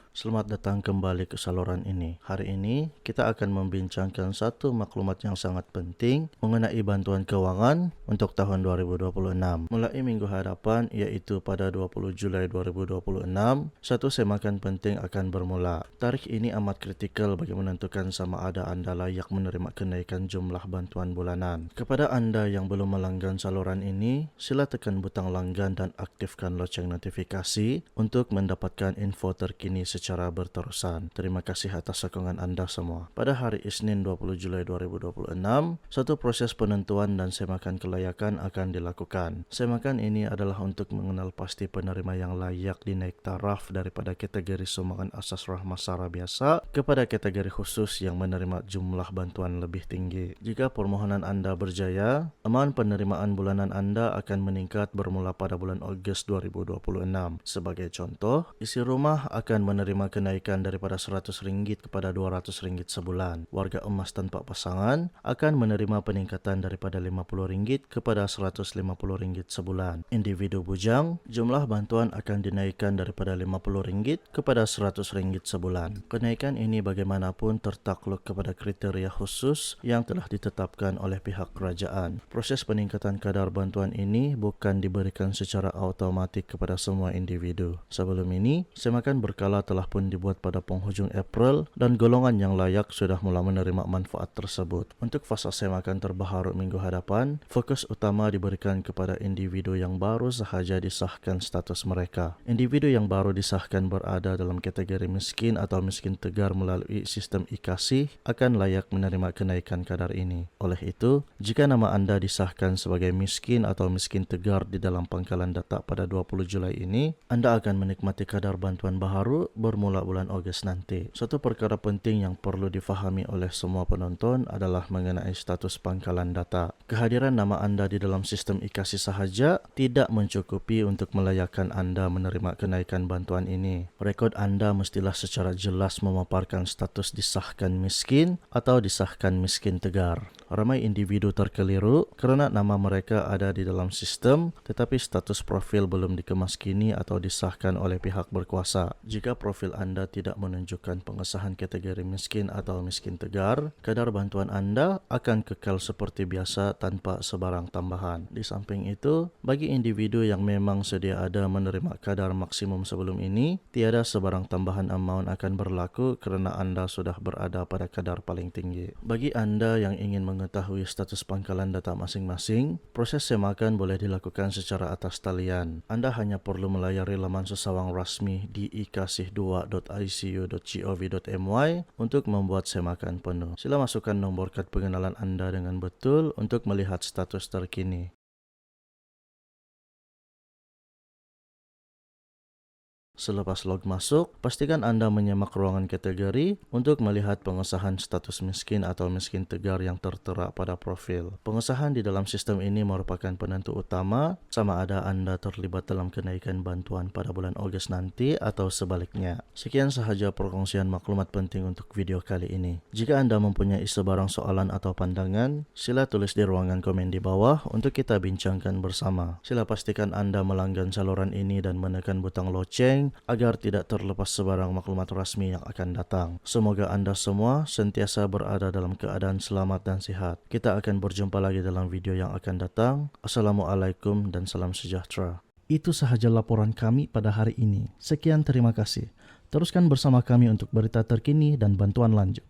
Selamat datang kembali ke saluran ini. Hari ini kita akan membincangkan satu maklumat yang sangat penting mengenai bantuan keuangan untuk tahun 2026. Mulai minggu hadapan iaitu pada 20 Julai 2026, satu semakan penting akan bermula. Tarikh ini amat kritikal bagi menentukan sama ada anda layak menerima kenaikan jumlah bantuan bulanan. Kepada anda yang belum melanggan saluran ini, sila tekan butang langgan dan aktifkan loceng notifikasi untuk mendapatkan info terkini secara berterusan. Terima kasih atas sokongan anda semua. Pada hari Isnin 20 Julai 2026, satu proses penentuan dan semakan kelayakan akan dilakukan. Semakan ini adalah untuk mengenal pasti penerima yang layak dinaik taraf daripada kategori sumbangan asas rahmah sara biasa kepada kategori khusus yang menerima jumlah bantuan lebih tinggi. Jika permohonan anda berjaya, aman penerimaan bulanan anda akan meningkat bermula pada bulan Ogos 2026. Sebagai contoh, isi rumah akan menerima kenaikan daripada RM100 kepada RM200 sebulan. Warga emas tanpa pasangan akan menerima peningkatan daripada RM50 kepada RM150 sebulan. Individu bujang, jumlah bantuan akan dinaikkan daripada RM50 kepada RM100 sebulan. Kenaikan ini bagaimanapun tertakluk kepada kriteria khusus yang telah ditetapkan oleh pihak kerajaan. Proses peningkatan kadar bantuan ini bukan diberikan secara automatik kepada semua individu. Sebelum ini, semakan berkala telah pun dibuat pada penghujung April dan golongan yang layak sudah mula menerima manfaat tersebut. Untuk fasa semakan terbaharu minggu hadapan, fokus utama diberikan kepada individu yang baru sahaja disahkan status mereka. Individu yang baru disahkan berada dalam kategori miskin atau miskin tegar melalui sistem e-Kasih akan layak menerima kenaikan kadar ini. Oleh itu, jika nama anda disahkan sebagai miskin atau miskin tegar di dalam pangkalan data pada 20 Julai ini, anda akan menikmati kadar bantuan baharu bermula bulan Ogos nanti. Satu perkara penting yang perlu difahami oleh semua penonton adalah mengenai status pangkalan data. Kehadiran nama anda di dalam sistem e-Kasih sahaja tidak mencukupi untuk melayakkan anda menerima kenaikan bantuan ini. Rekod anda mestilah secara jelas memaparkan status disahkan miskin atau disahkan miskin tegar. Ramai individu terkeliru kerana nama mereka ada di dalam sistem tetapi status profil belum dikemas kini atau disahkan oleh pihak berkuasa. Jika profil anda tidak menunjukkan pengesahan kategori miskin atau miskin tegar, kadar bantuan anda akan kekal seperti biasa tanpa sebarang tambahan. Di samping itu, bagi individu yang memang sedia ada menerima kadar maksimum sebelum ini, tiada sebarang tambahan amount akan berlaku kerana anda sudah berada pada kadar paling tinggi. Bagi anda yang ingin mengetahui status pangkalan data masing-masing, proses semakan boleh dilakukan secara atas talian. Anda hanya perlu melayari laman sesawang rasmi di ikasih2.icu.gov.my untuk membuat semakan penuh. Sila masukkan nombor kad pengenalan anda dengan betul untuk melihat status terkini. Selepas log masuk, pastikan anda menyemak ruangan kategori untuk melihat pengesahan status miskin atau miskin tegar yang tertera pada profil. Pengesahan di dalam sistem ini merupakan penentu utama sama ada anda terlibat dalam kenaikan bantuan pada bulan Ogos nanti atau sebaliknya. Sekian sahaja perkongsian maklumat penting untuk video kali ini. Jika anda mempunyai sebarang soalan atau pandangan, sila tulis di ruangan komen di bawah untuk kita bincangkan bersama. Sila pastikan anda melanggan saluran ini dan menekan butang loceng agar tidak terlepas sebarang maklumat rasmi yang akan datang. Semoga anda semua sentiasa berada dalam keadaan selamat dan sihat. Kita akan berjumpa lagi dalam video yang akan datang. Assalamualaikum dan salam sejahtera. Itu sahaja laporan kami pada hari ini. Sekian, terima kasih. Teruskan bersama kami untuk berita terkini dan bantuan lanjut.